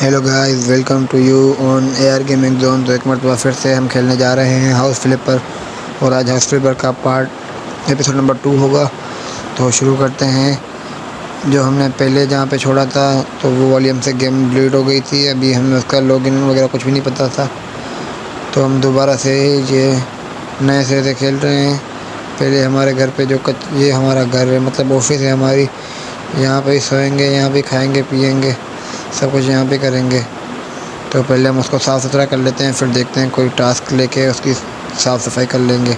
Hello guys, welcome to you on A R gaming zone. تو ایک مرتبہ پھر سے ہم کھیلنے جا رہے ہیں ہاؤس فلپر، اور آج ہاؤس فلپر کا ایپیسوڈ نمبر 2 ہوگا۔ تو شروع کرتے ہیں۔ جو ہم نے پہلے جہاں پہ چھوڑا تھا تو وہ والی ہم سے گیم ڈیلیٹ ہو گئی تھی، ابھی ہمیں اس کا لاگ ان وغیرہ کچھ بھی نہیں پتہ تھا، تو ہم دوبارہ سے یہ نئے سرے سے کھیل رہے ہیں۔ پہلے ہمارے گھر پہ یہ ہمارا گھر ہے، مطلب آفس ہے ہماری، یہاں پہ ہی سوئیں گے، یہاں پہ کھائیں گے پیئیں گے، سب کچھ یہاں پہ کریں گے۔ تو پہلے ہم اس کو صاف ستھرا کر لیتے ہیں، پھر دیکھتے ہیں کوئی ٹاسک لے کے اس کی صاف صفائی کر لیں گے۔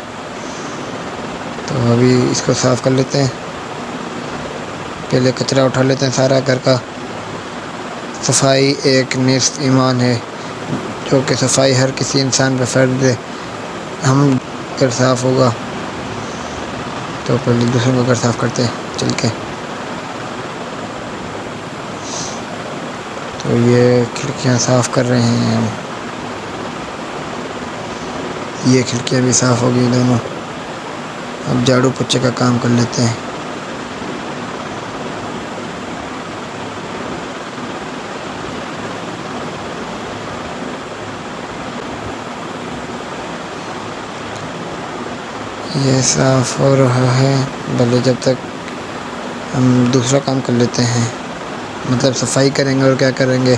تو ابھی اس کو صاف کر لیتے ہیں، پہلے کچرا اٹھا لیتے ہیں سارا گھر کا۔ صفائی ایک نصف ایمان ہے، جو کہ صفائی ہر کسی انسان پہ فرض ہے۔ ہم گھر صاف ہوگا تو پہلے دوسروں کا گھر صاف کرتے ہیں چل کے۔ تو یہ کھڑکیاں صاف کر رہے ہیں ہم، یہ کھڑکیاں بھی صاف ہو گئی دونوں۔ اب جھاڑو پوچھے کا کام کر لیتے ہیں۔ یہ صاف ہو رہا ہے، بھلے جب تک ہم دوسرا کام کر لیتے ہیں، مطلب صفائی کریں گے اور کیا کریں گے،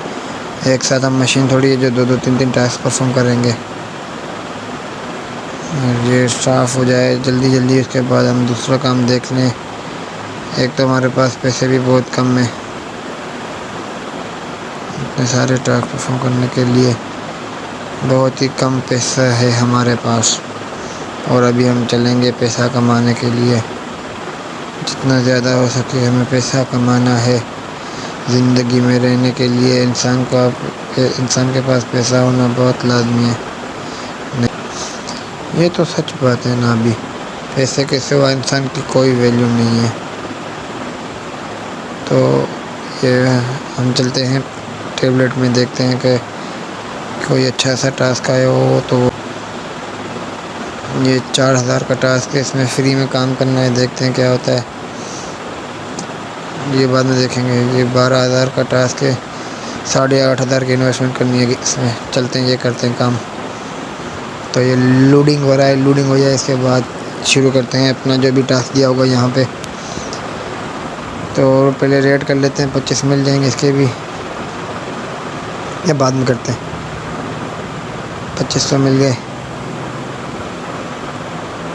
ایک ساتھ ہم مشین تھوڑی ہے جو 2-3 ٹاسک پرفارم کریں گے۔ اور یہ صاف ہو جائے جلدی جلدی، اس کے بعد ہم دوسرا کام دیکھ لیں۔ ایک تو ہمارے پاس پیسے بھی بہت کم ہیں، اتنے سارے ٹاسک پرفارم کرنے کے لیے بہت ہی کم پیسہ ہے ہمارے پاس، اور ابھی ہم چلیں گے پیسہ کمانے کے لیے۔ جتنا زیادہ ہو سکے ہمیں پیسہ کمانا ہے۔ زندگی میں رہنے کے لیے انسان کے پاس پیسہ ہونا بہت لازمی ہے۔ یہ تو سچ بات ہے نا، ابھی پیسے کے سوا انسان کی کوئی ویلیو نہیں ہے۔ تو یہ ہم چلتے ہیں ٹیبلیٹ میں، دیکھتے ہیں کہ کوئی اچھا سا ٹاسک آیا ہو۔ تو یہ 4000 کا ٹاسک ہے، اس میں فری میں کام کرنا ہے، دیکھتے ہیں کیا ہوتا ہے، یہ بعد میں دیکھیں گے۔ یہ 12000 کا ٹاسک ہے، 8500 کی انویسٹمنٹ کرنی ہے اس میں، چلتے ہیں یہ کرتے ہیں کام۔ تو یہ لوڈنگ ہو رہا ہے، لوڈنگ ہو جائے اس کے بعد شروع کرتے ہیں اپنا جو بھی ٹاسک دیا ہوگا یہاں پہ۔ تو پہلے ریٹ کر لیتے ہیں، 25 مل جائیں گے اس کے بھی، یا بعد میں کرتے ہیں۔ 2500 مل گئے۔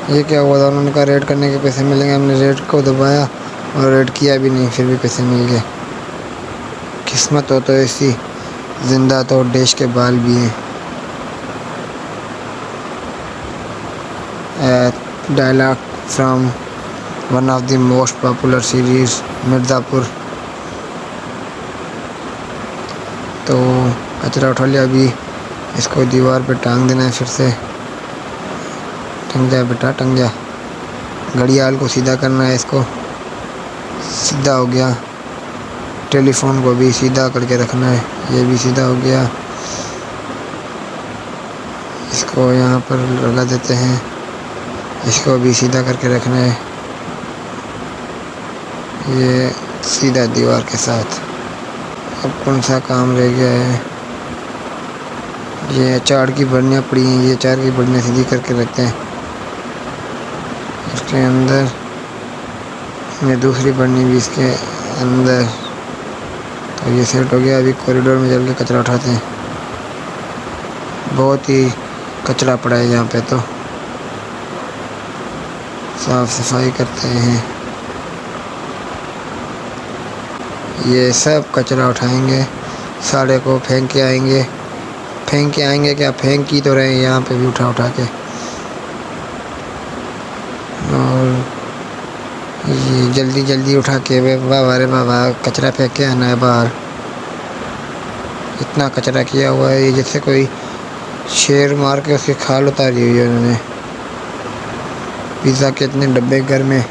یہ کیا ہوا تھا، انہوں نے کہا ریٹ کرنے کے پیسے ملیں گے، ہم نے ریٹ کو دبایا اور ریٹ کیا بھی نہیں، پھر بھی پیسے مل گئے۔ قسمت ہو تو ایسی، زندہ تو ڈیش کے بال بھی ہیں۔ Dialogue from one of the most popular series Mirza پور۔ تو کچرا اٹھا لیا، ابھی اس کو دیوار پہ ٹانگ دینا ہے پھر سے۔ ٹنگ جا بیٹا ٹنگ جا، گھڑیال کو سیدھا کرنا ہے، اس کو سیدھا ہو گیا۔ ٹیلی فون کو بھی سیدھا کر کے رکھنا ہے، یہ بھی سیدھا ہو گیا۔ اس کو یہاں پر لگا دیتے ہیں، اس کو بھی سیدھا کر کے رکھنا ہے، یہ سیدھا دیوار کے ساتھ۔ اب کون سا کام رہ گیا ہے، یہ اچار کی بڑنیاں پڑی ہیں، یہ اچار کی بڑنیاں سیدھی کر کے رکھتے ہیں اس کے اندر۔ یہ دوسری بڑنی بھی اس کے اندر۔ تو یہ سیٹ ہو گیا، ابھی کوریڈور میں چل کے کچرا اٹھاتے ہیں، بہت ہی کچرا پڑا ہے یہاں پہ، تو صاف صفائی کرتے ہیں۔ یہ سب کچرا اٹھائیں گے، سارے کو پھینک کے آئیں گے۔ پھینک کے آئیں گے کیا، پھینک ہی تو رہے ہیں یہاں پہ بھی اٹھا کے۔ اور یہ جلدی جلدی اٹھا کے بابا رے بابا کچرا پھینک کے آنا ہے باہر۔ اتنا کچرا کیا ہوا ہے، یہ جیسے کوئی شیر مار کے اس کی کھال اتاری ہوئی ہے انہوں نے۔ پیزا کے اتنے ڈبے گھر میں،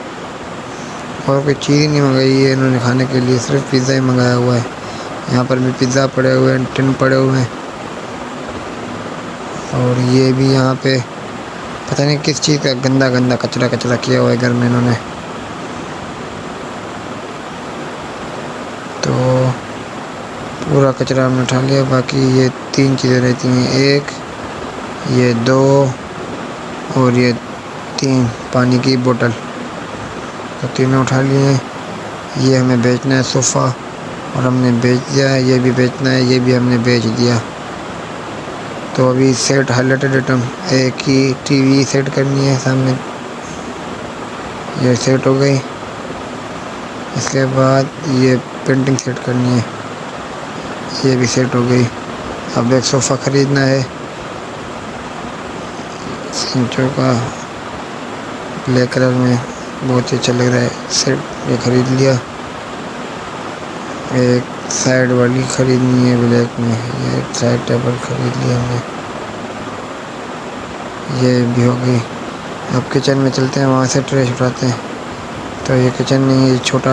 اور کوئی چیز ہی نہیں منگائی ہے انہوں نے کھانے کے لیے، صرف پیزا ہی منگایا ہوا ہے۔ یہاں پر بھی پیزا پڑے ہوئے ہیں، ٹن پڑے ہوئے ہیں، اور یہ بھی یہاں پہ پتہ نہیں کس چیز کا گندا گندا کچرا کیا ہوا ہے گھر میں انہوں نے۔ تو پورا کچرا ہم نے اٹھا لیا. باقی یہ 3 چیزیں رہتی ہیں، 1 یہ 2 اور یہ 3 پانی کی بوتل، تو تینوں اٹھا لیے ہیں. یہ ہمیں بیچنا ہے صوفہ، اور ہم نے بیچ دیا ہے. یہ بھی بیچنا ہے، یہ بھی ہم نے بیچ دیا. تو ابھی سیٹ ہائلائٹڈ آئٹم، ایک ہی ٹی وی سیٹ کرنی ہے سامنے، یہ سیٹ ہو گئی. اس کے بعد یہ پینٹنگ سیٹ کرنی ہے، یہ بھی سیٹ ہو گئی. اب ایک صوفہ خریدنا ہے سنچو کا، بلیک کلر میں، بہت ہی اچھا لگ رہا ہے سیٹ، یہ خرید لیا. ایک سائڈ والی خریدنی ہے بلیک میں، یہ سائڈ ٹیبل خرید لیا ہم نے، یہ بھی ہو گئی. اب کچن میں چلتے ہیں، وہاں سے ٹریش اٹھاتے ہیں. تو یہ کچن نہیں، یہ چھوٹا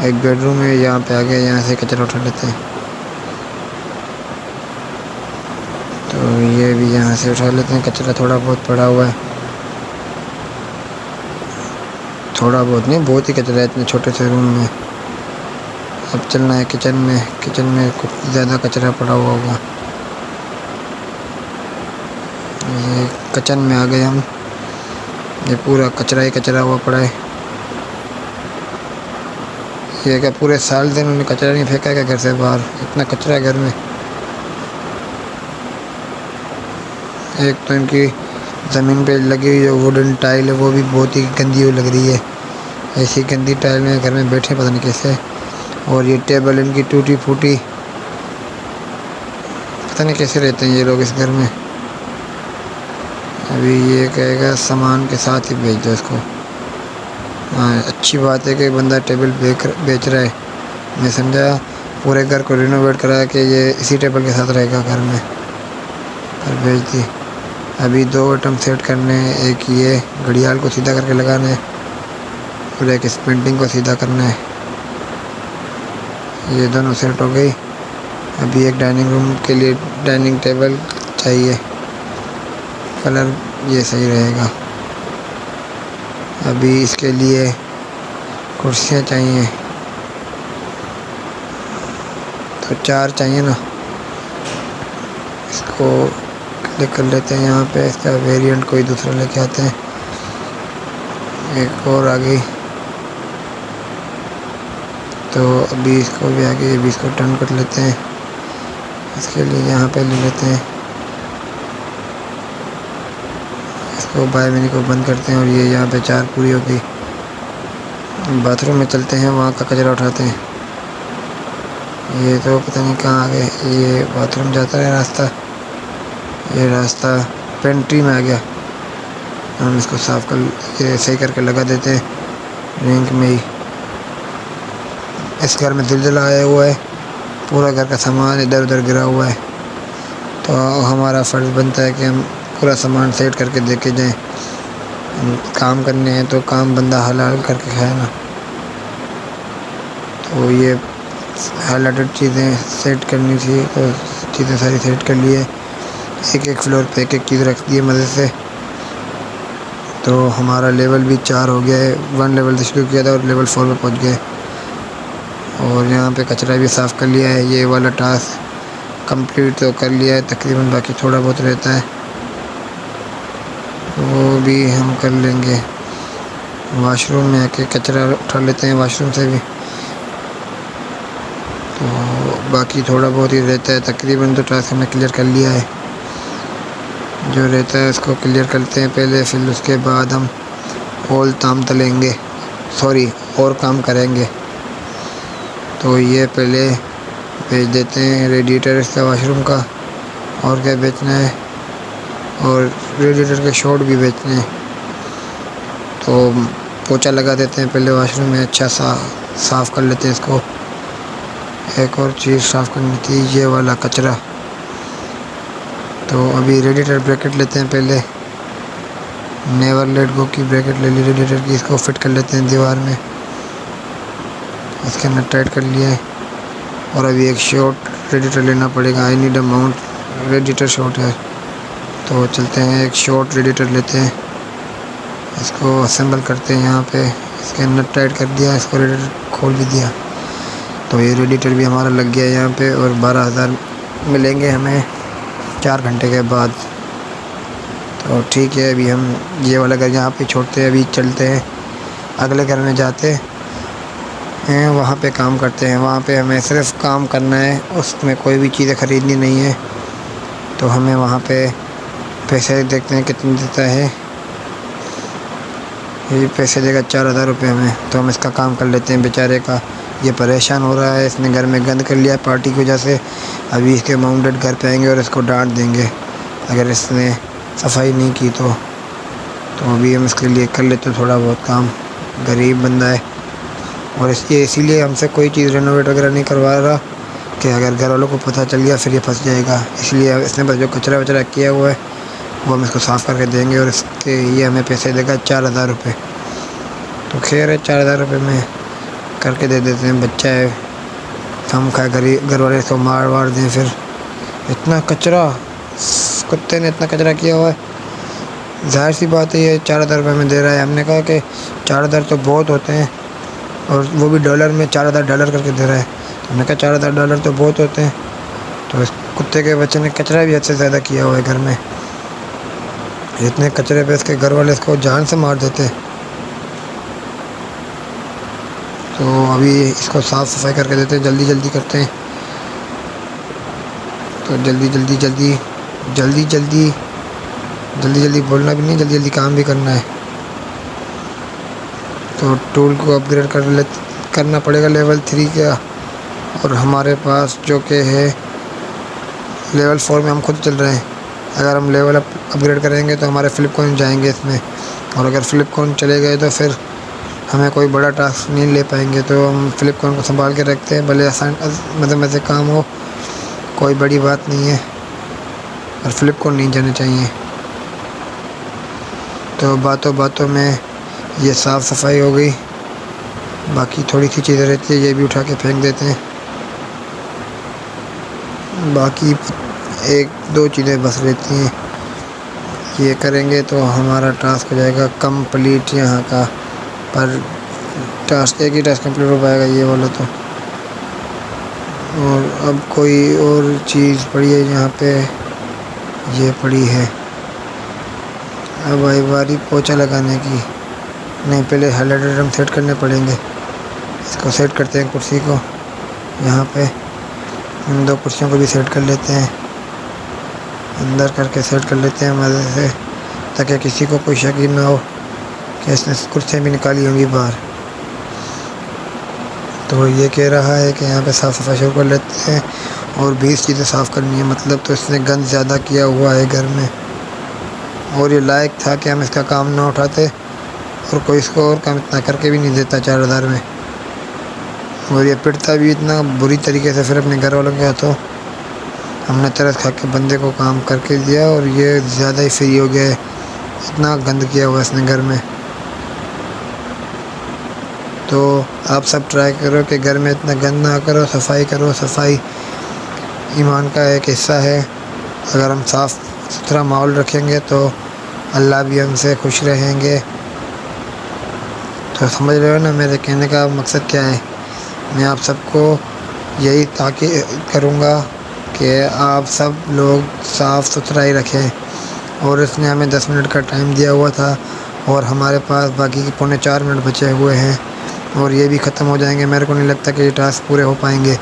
ایک بیڈ روم ہے، یہاں پہ آ گئے، یہاں سے کچرا اٹھا لیتے ہیں. تو یہ بھی یہاں سے اٹھا لیتے ہیں، کچرا تھوڑا بہت پڑا ہوا ہے، تھوڑا بہت نہیں، بہت ہی کچرا ہے اتنے چھوٹے سے روم میں. اب چلنا ہے کچن میں، کچن میں کچھ زیادہ کچرا پڑا ہوا ہوگا. یہ کچن میں آ گئے ہم، یہ پورا کچرا ہی کچرا ہوا پڑا ہے. یہ کہ پورے سال سے انہوں نے کچرا نہیں پھینکا کہ گھر سے باہر، اتنا کچرا ہے گھر میں. ایک تو ان کی زمین پہ لگی ہوئی جو ووڈن ٹائل ہے وہ بھی بہت ہی گندی لگ رہی ہے. ایسی گندی ٹائل میں گھر میں بیٹھے پتہ نہیں کیسے. اور یہ ٹیبل ان کی ٹوٹی پھوٹی، پتہ نہیں کیسے رہتے ہیں یہ لوگ اس گھر میں. ابھی یہ کہے گا سامان کے ساتھ ہی بھیج دو اس کو. ہاں اچھی بات ہے کہ بندہ ٹیبل بیچ رہا ہے، میں سمجھا پورے گھر کو رینوویٹ کرا کہ یہ اسی ٹیبل کے ساتھ رہے گا گھر میں، پر بھیج دی. ابھی 2 آئٹم سیٹ کرنے ہیں، ایک یہ گھڑیال کو سیدھا کر کے لگانا ہے، اور ایک اس پینٹنگ کو سیدھا کرنا ہے. یہ دونوں سیٹ ہو گئی. ابھی ایک ڈائننگ روم کے لیے ڈائننگ ٹیبل چاہیے، کلر یہ صحیح رہے گا. ابھی اس کے لیے کرسیاں چاہیے، تو 4 چاہیے نا. اس کو کلک کر لیتے ہیں یہاں پہ، اس کا ویریئنٹ کوئی دوسرا لے کے آتے ہیں. ایک اور آ گئی، تو ابھی اس کو بھی آ گئی. ابھی اس کو ٹرن کر لیتے ہیں، اس کے لیے یہاں پہ لے لیتے ہیں، اس کو بائی منی کو بند کرتے ہیں، اور یہ یہاں پہ 4 پوری ہو گئی. باتھ روم میں چلتے ہیں، وہاں کا کچرا اٹھاتے ہیں. یہ تو پتہ نہیں کہاں آ گئے، یہ باتھ روم جاتا ہے راستہ، یہ راستہ پینٹری میں آ گیا. ہم اس کو صاف کر، یہ صحیح کر کے لگا دیتے ہیں رینک میں ہی. اس گھر میں زلزلہ آیا ہوا ہے، پورا گھر کا سامان ادھر ادھر گرا ہوا ہے، تو ہمارا فرض بنتا ہے کہ ہم پورا سامان سیٹ کر کے دے کے جائیں. کام کرنے ہیں تو کام بندہ حلال کر کے کھائے نا. تو یہ ہائلائٹڈ چیزیں سیٹ کرنی تھی، تو چیزیں ساری سیٹ کر لیے. ایک فلور پہ ایک چیز رکھ دی ہے مدد سے. تو ہمارا لیول بھی 4 ہو گیا ہے، 1 لیول سے شروع کیا تھا اور لیول 4 پہ پہنچ گئے. اور یہاں پہ کچرا بھی صاف کر لیا ہے. یہ والا ٹاسک کمپلیٹ تو کر لیا ہے تقریباً، باقی تھوڑا بہت رہتا ہے، وہ بھی ہم کر لیں گے. واش روم میں آ کے کچرا اٹھا لیتے ہیں، واش روم سے بھی. تو باقی تھوڑا بہت ہی رہتا ہے، تقریباً تو ٹاسک ہم نے کلیئر کر لیا ہے. جو رہتا ہے اس کو کلیئر کرتے ہیں پہلے، پھر اس کے بعد ہم اور تام تلیں گے، اور کام کریں گے. تو یہ پہلے بھیج دیتے ہیں ریڈیٹر اس کا واش روم کا، اور کیا بیچنا ہے، اور ریڈیٹر کے شاٹ بھی بیچنے ہیں. تو پوچھا لگا دیتے ہیں پہلے واش روم میں، اچھا صاف کر لیتے ہیں اس کو. ایک اور چیز صاف کرنی تھی، یہ والا کچرا. تو ابھی ریڈیٹر بریکٹ لیتے ہیں پہلے، نیور لیٹ گو کی بریکٹ لے لی ریڈیٹر کی، اس کو فٹ کر لیتے ہیں دیوار میں، اس کے اندر ٹائٹ کر لیا ہے. اور ابھی ایک شارٹ ریڈیٹر لینا پڑے گا، I need a mount radiator short ہے. تو چلتے ہیں ایک شارٹ ریڈیٹر لیتے ہیں، اس کو اسمبل کرتے ہیں. یہاں پہ اس کے اندر ٹائٹ کر دیا، اس کو ریڈیٹر کھول بھی دیا. تو یہ ریڈیٹر بھی ہمارا لگ گیا یہاں پہ، اور 12,000 ملیں گے ہمیں 4 گھنٹے کے بعد۔ تو ٹھیک ہے، ابھی ہم یہ والا گھر یہاں پہ چھوڑتے ہیں، ابھی چلتے ہیں اگلے گھر میں جاتے ہیں، وہاں پہ کام کرتے ہیں۔ وہاں پہ ہمیں صرف کام کرنا ہے، اس میں کوئی بھی چیزیں خریدنی نہیں ہے۔ تو ہمیں وہاں پہ پیسے دیکھتے ہیں کتنے دیتا ہے، یہ پیسے دے گا 4,000 روپے ہمیں۔ تو ہم اس کا کام کر لیتے ہیں بیچارے کا، یہ پریشان ہو رہا ہے، اس نے گھر میں گند کر لیا پارٹی کی وجہ سے۔ ابھی اس کے مام ڈیڈ گھر پہ آئیں گے اور اس کو ڈانٹ دیں گے اگر اس نے صفائی نہیں کی تو ابھی ہم اس کے لیے کر لیتے تھوڑا بہت کام، غریب بندہ ہے، اور اسی لیے ہم سے کوئی چیز رینوویٹ وغیرہ نہیں کروا رہا کہ اگر گھر والوں کو پتہ چل گیا پھر یہ پھنس جائے گا۔ اس لیے اس نے بس جو کچرا وچرا کیا ہوا ہے وہ ہم اس کو صاف کر کے دیں گے، اور اس کے یہ ہمیں پیسے دے گا 4,000 روپے۔ تو خیر ہے، 4,000 روپے میں کر کے دے دیتے ہیں، بچہ ہے، ہم گھر والے اس کو مار وار دیں پھر۔ اتنا کچرا، کتے نے اتنا کچرا کیا ہوا ہے، ظاہر سی بات ہے یہ 4,000 روپے میں دے رہا ہے۔ ہم نے کہا کہ 4,000 تو بہت ہوتے ہیں، اور وہ بھی ڈالر میں 4,000 ڈالر کر کے دے رہا ہے۔ ہم نے کہا 4,000 ڈالر تو بہت ہوتے ہیں۔ تو اس کتے کے بچے نے کچرا بھی حد سے زیادہ کیا ہوا ہے گھر میں، اتنے کچرے پہ اس کے گھر والے اس کو جان سے مار دیتے۔ تو ابھی اس کو صاف صفائی کر کے دیتے ہیں، جلدی جلدی کرتے ہیں۔ تو جلدی بولنا بھی نہیں، جلدی کام بھی کرنا ہے۔ تو ٹول کو اپ گریڈ کرنا پڑے گا لیول 3 کا، اور ہمارے پاس جو کہ ہے لیول 4 میں ہم خود چل رہے ہیں۔ اگر ہم لیول اپ گریڈ کریں گے تو ہمارے فلپ کوئن جائیں گے اس میں، اور اگر فلپ کوئن چلے گئے تو پھر ہمیں کوئی بڑا ٹاسک نہیں لے پائیں گے۔ تو ہم فلپ کوئن کو سنبھال کے رکھتے ہیں، بھلے آسان مزے سے کام ہو، کوئی بڑی بات نہیں ہے، اور فلپ کوئن نہیں جانے چاہیے۔ تو باتوں میں یہ صاف صفائی ہو گئی، باقی تھوڑی سی چیزیں رہتی ہے، یہ بھی اٹھا کے پھینک دیتے ہیں۔ باقی 1-2 چیزیں بس رہتی ہیں، یہ کریں گے تو ہمارا ٹاسک ہو جائے گا کمپلیٹ یہاں کا۔ پر ایک ہی ٹاسک کمپلیٹ ہو پائے گا یہ والا تو۔ اور اب کوئی اور چیز پڑی ہے یہاں پہ، یہ پڑی ہے اب آئی باری پوچھا لگانے کی۔ نہیں، پہلے ہائلائٹر ہم سیٹ کرنے پڑیں گے، اس کو سیٹ کرتے ہیں کرسی کو یہاں پہ، ان 2 کرسیوں کو بھی سیٹ کر لیتے ہیں، اندر کر کے سیٹ کر لیتے ہیں مزے سے، تاکہ کسی کو کوئی شک ہی نہ ہو کہ اس نے کرسیاں بھی نکالی ہوں گی باہر۔ تو یہ کہہ رہا ہے کہ یہاں پہ صاف صفائی شروع کر لیتے ہیں، اور 20 چیزیں صاف کرنی ہے، مطلب تو اس نے گند زیادہ کیا ہوا ہے گھر میں، اور یہ لائق تھا کہ ہم اس کا کام نہ اٹھاتے، اور کوئی اس کو اور کام اتنا کر کے بھی نہیں دیتا 4,000 میں۔ اور یہ پٹتا بھی اتنا بری طریقے سے پھر اپنے گھر والوں کے ہاتھوں۔ ہم نے ترس کھا کے بندے کو کام کر کے دیا، اور یہ زیادہ ہی فری ہو گیا ہے، اتنا گند کیا ہوا اس نے گھر میں۔ تو آپ سب ٹرائی کرو کہ گھر میں اتنا گند نہ کرو، صفائی کرو۔ صفائی ایمان کا ایک حصہ ہے، اگر ہم صاف ستھرا ماحول رکھیں گے تو اللہ بھی ہم سے خوش رہیں گے۔ تو سمجھ رہے ہو نا میرے کہنے کا مقصد کیا ہے؟ میں آپ سب کو یہی تاکید کروں گا کہ آپ سب لوگ صاف ستھرائی رکھیں۔ اور اس نے ہمیں 10 منٹ کا ٹائم دیا ہوا تھا، اور ہمارے پاس باقی کے 3.25 منٹ بچے ہوئے ہیں، اور یہ بھی ختم ہو جائیں گے۔ میرے کو نہیں لگتا کہ یہ ٹاسک پورے ہو پائیں گے۔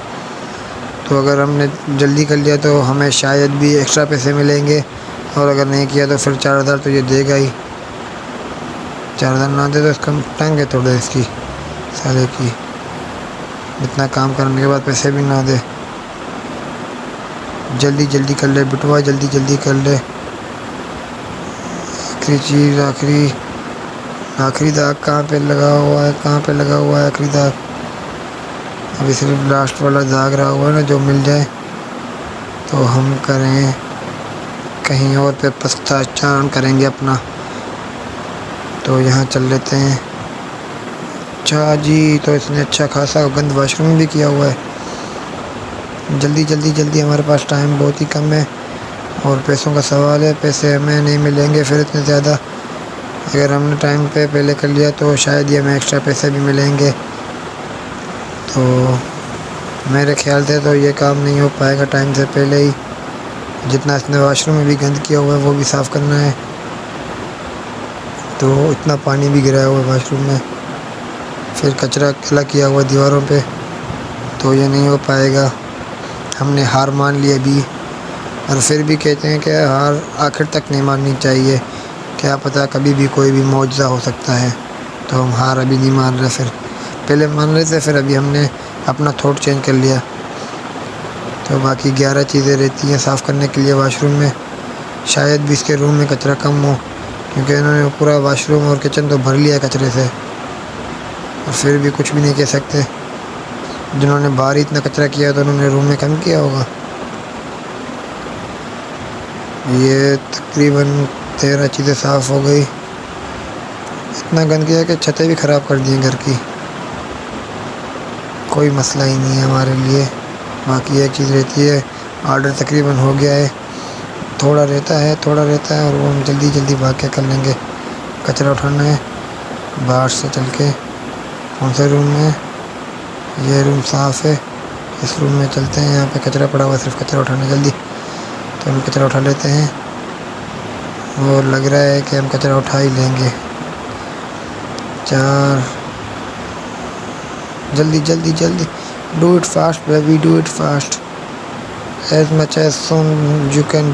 تو اگر ہم نے جلدی کر لیا تو ہمیں شاید بھی ایکسٹرا پیسے ملیں گے، اور اگر نہیں کیا تو پھر 4,000 تو یہ دے گا ہی۔ 4,000 نہ دے تو اس کا ٹانگ ہے توڑے اس کی سالے کی، اتنا کام کرنے کے بعد پیسے بھی نہ دے۔ جلدی کر لے بٹوا، جلدی کر لے۔ آخری چیز، آخری داغ کہاں پہ لگا ہوا ہے آخری داغ؟ ابھی صرف لاسٹ والا داغ رہا ہوا ہے نا، جو مل جائے تو ہم کریں، کہیں اور پہ پستا چان کریں گے اپنا۔ تو یہاں چل لیتے ہیں۔ اچھا جی، تو اس نے اچھا خاصا گند واش روم بھی کیا ہوا ہے۔ جلدی، ہمارے پاس ٹائم بہت ہی کم ہے، اور پیسوں کا سوال ہے، پیسے ہمیں نہیں ملیں گے پھر اتنے زیادہ۔ اگر ہم نے ٹائم پہ پہلے کر لیا تو شاید ہی ہمیں ایکسٹرا پیسے بھی ملیں گے۔ تو میرے خیال سے تو یہ کام نہیں ہو پائے گا ٹائم سے پہلے ہی. جتنا اس نے واش روم میں بھی گند کیا ہوا ہے وہ بھی صاف کرنا ہے. تو اتنا پانی بھی گرایا ہوا ہے واش روم میں، پھر کچرا کھلا کیا ہوا دیواروں پہ، تو یہ نہیں ہو پائے گا. ہم نے ہار مان لی ابھی، اور پھر بھی کہتے ہیں کہ ہار آخر تک نہیں ماننی چاہیے، کیا پتہ کبھی بھی کوئی بھی معجزہ ہو سکتا ہے. تو ہم ہار ابھی نہیں مان رہے، پھر پہلے مان رہے تھے، پھر ابھی ہم نے اپنا تھاٹ چینج کر لیا. تو باقی 11 چیزیں رہتی ہیں صاف کرنے کے لیے واش روم میں. شاید بھی اس کے روم میں کچرا کم ہو، کیونکہ انہوں نے پورا واش روم اور کچن تو بھر لیا کچرے سے، اور پھر بھی کچھ بھی نہیں کہہ سکتے. جنہوں نے باہر اتنا کچرا کیا تو انہوں نے روم میں کم کیا ہوگا. یہ تقریباً 13 چیزیں صاف ہو گئی. اتنا گند کیا کہ چھتیں بھی خراب کر دی ہیں گھر کی. کوئی مسئلہ ہی نہیں ہے ہمارے لیے. باقی ایک چیز رہتی ہے، آرڈر تقریباً ہو گیا ہے، تھوڑا رہتا ہے اور وہ ہم جلدی جلدی بھاگ کے کر لیں گے. کچرا اٹھانا ہے باہر سے چل کے. کون سے روم میں؟ یہ روم صاف ہے، اس روم میں چلتے ہیں. یہاں پہ کچرا پڑا ہوا ہے، صرف کچرا اٹھانا جلدی. تو ہم کچرا اٹھا لیتے ہیں، اور لگ رہا ہے کہ ہم کچرا اٹھا ہی لیں گے. 4 جلدی جلدی جلدی، do it fast baby, do it fast. As much as soon you can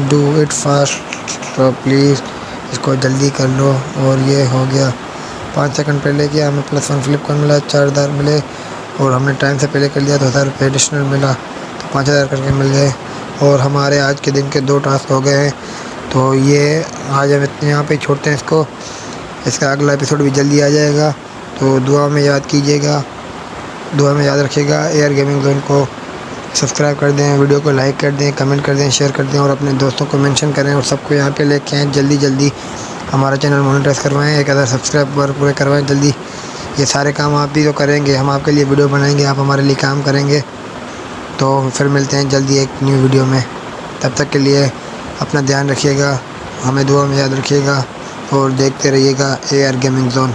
do it fast. تو پلیز اس کو جلدی کر لو. اور یہ ہو گیا 5 سیکنڈ پہلے کیا، ہمیں +1 فلپکارٹ ملا، 4,000 ملے، اور ہم نے ٹائم سے پہلے کر لیا تو 1,000 روپے ایڈیشنل ملا، تو 5,000 کر کے مل گئے. اور ہمارے آج کے دن کے 2 ٹاسک ہو گئے ہیں. تو یہ آج ہم یہاں پہ چھوڑتے ہیں اس کو. اس کا اگلا ایپیسوڈ بھی جلدی آ جائے گا. تو دعا میں یاد کیجیے گا، دعا میں یاد رکھیے گا. AR گیمنگ زون کو سبسکرائب کر دیں، ویڈیو کو لائک کر دیں، کمنٹ کر دیں، شیئر کر دیں، اور اپنے دوستوں کو مینشن کریں، اور سب کو یہاں پہ لے کے آئیں. جلدی جلدی ہمارا چینل مونیٹائز کروائیں، 1,000 سبسکرائبر پورے کروائیں جلدی. یہ سارے کام آپ بھی تو کریں گے، ہم آپ کے لیے ویڈیو بنائیں گے، آپ ہمارے لیے کام کریں گے. تو پھر ملتے ہیں جلدی ایک نیو ویڈیو میں. تب تک کے لیے اپنا دھیان رکھیے گا، ہمیں دعا میں یاد رکھیے گا، اور دیکھتے رہیے گا AR گیمنگ زون.